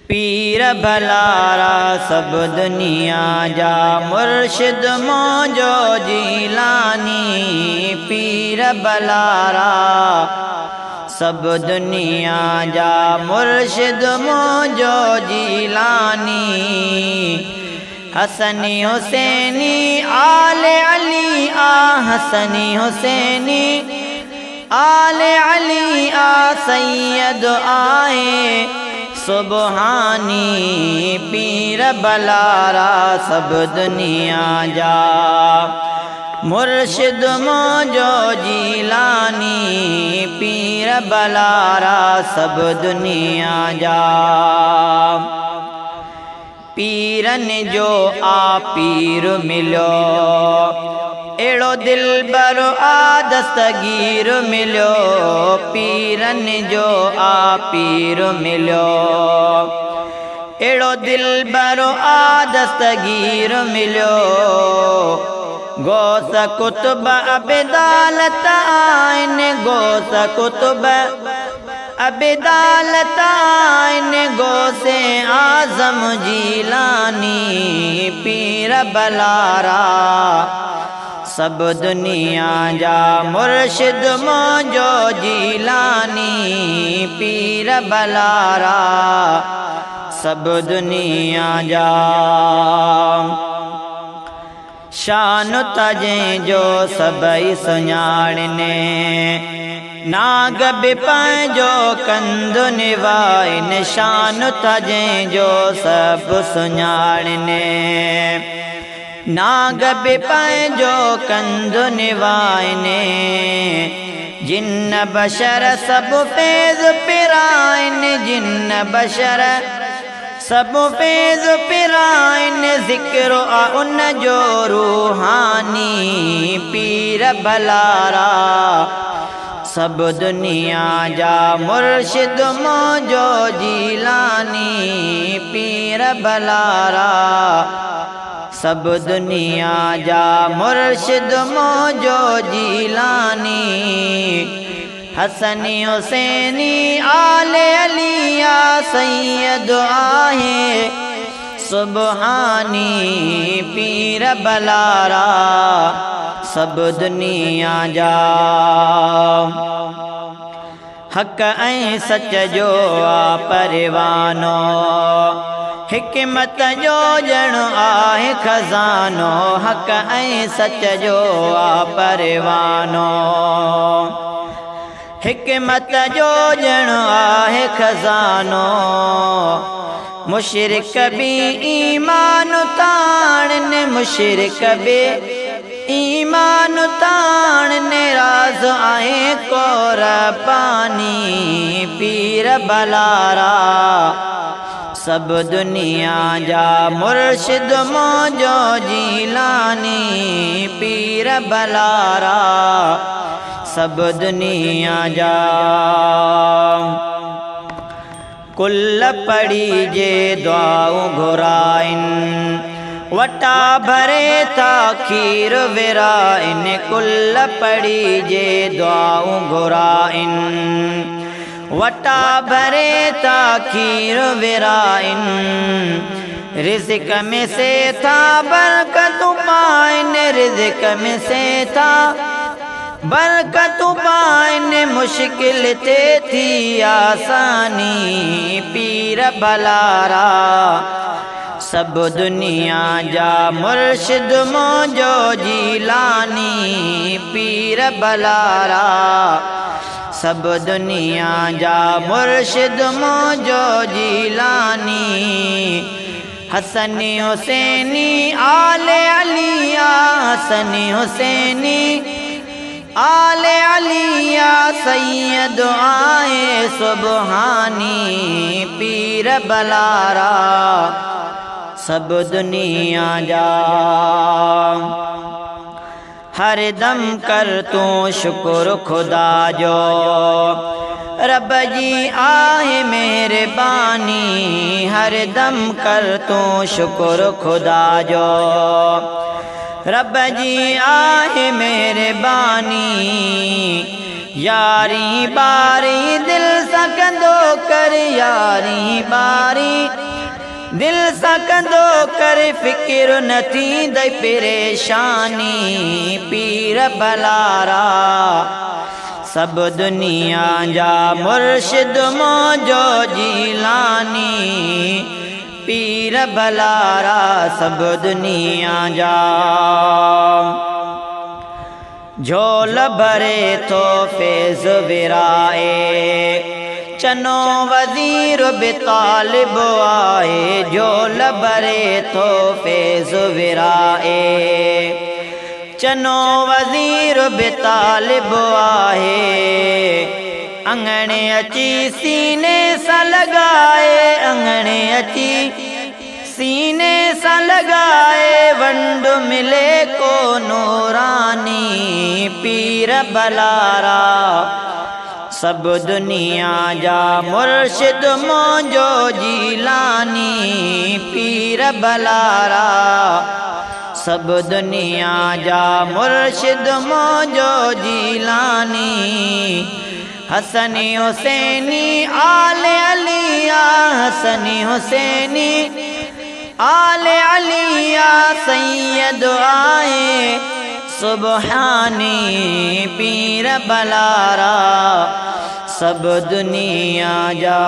पीर भलारा सब दुनिया जा मुर्शिद मौजो जीलानी। पीर भलारा सब दुनिया जा मुर्शिद मौजो जीलानी। हसनी हुसैनी आले अली आ, हसनी हुसैनी आले अली आ, सैयद आए सुबहानी। पीर भलारा सब दुनिया जा मुर्शिद मौजो जीलानी। पीर भलारा सब दुनिया जा पीरन जो आ पीर मिलो, एड़ो दिलबर आ दस्तगीर मिलो। पीरन जो आ पीर मिलो, एड़ो दिलबर आ दस्तगीर मिलो। गौस कुतुब अबिदालत आइन, गौस कुतुब अबिदालत आइन, गौसे आजम जीलानी। पीर भलारा सब दुनिया जा मुर्शिद मौजो जीलानी। पीर भलारा सब दुनिया जा शान तजे जो सबई सुञाणने। नाग बिपंजो कंद निवाइन, शान तजे जो सब सुञाणने। नाग बिपंजो कंद निवाइने। जिन्न बशर सब फैज़ पिराइन, जिन्न बशर सब फैज़ पिराइन। ज़िक्र आ उन जो रूहानी। पीर भलारा सब दुनिया जा मुर्शिद मौजो जीलानी। पीर भलारा सब दुनिया जा मुर्शिद मौजो जीलानी। हसनी हुसैनी आले अलिया, सैयद आहे सुबहानी। पीर भलारा सब दुनिया जा हक ऐं सच जो आ परवानो। हिकमत जो ॼण आहे खज़ानो। हक ऐं सच जो आ परवानो। हिकमत जो ॼण आहे खज़ानो। मुशरिक भी ईमान ताणने, मुशरिक भी ईमान ताणने। राज़ आहे क़ुरबानी। पीर भलारा सब दुनिया जा मुर्शिद मौजो जीलानी। पीर भलारा सब दुनिया जा कुल पड़ी जे दुआऊं घुराइन। वटा भरे था खीर विराइन, कुल पड़ी जे दुआऊं घुराइन। वटा भरे था खीर विराइन। रिज़्क में से था बरकत पाइन, रिज़्क में से था बरकत पाइन। मुश्किल ते थी आसानी। पीर भलारा सब दुनिया जा मुर्शिद मौजो जीलानी। पीर भलारा सब दुनिया जा मुर्शिद मौजो जीलानी। हसनी हुसैनी आले अलिया, हसनी हुसैनी आले अलिया। सैयद आए सुबहानी। पीर भलारा सब दुनिया जा हर दम कर तू शुक्र खुदा जो। रब जी आहे मेहरबानी। हर दम कर तू शुक्र खुदा जो। रब जी आहे मेहरबानी। यारी बारी दिल सकंदो कर, यारी बारी दिल सां कंदो करे फ़िक्र न थींदई परेशानी पीर बलारा सब दुनिया जा मुर्शिद मौजो जीलानी पीर बलारा सब दुनिया जा झोल भरे तो फैज़ विराए चनो वज़ीर बि तालिब आए झोल भरे तो फैज़ विराए चनो वज़ीर बि तालिब आहे अंगणे अची सीने सां लॻाए अंगणे अची सीने सां लॻाए वंड मिले को नूरानी पीर बलारा सब दुनिया जा मुर्शिद मौजो जीलानी पीर बलारा सब दुनिया जा मुर्शिद मौजो जीलानी हसनी हुसैनी आले अलिया हसनी हुसैनी आले अलिया सैयद आए सुबहानी पीर बलारा सब दुनिया जा।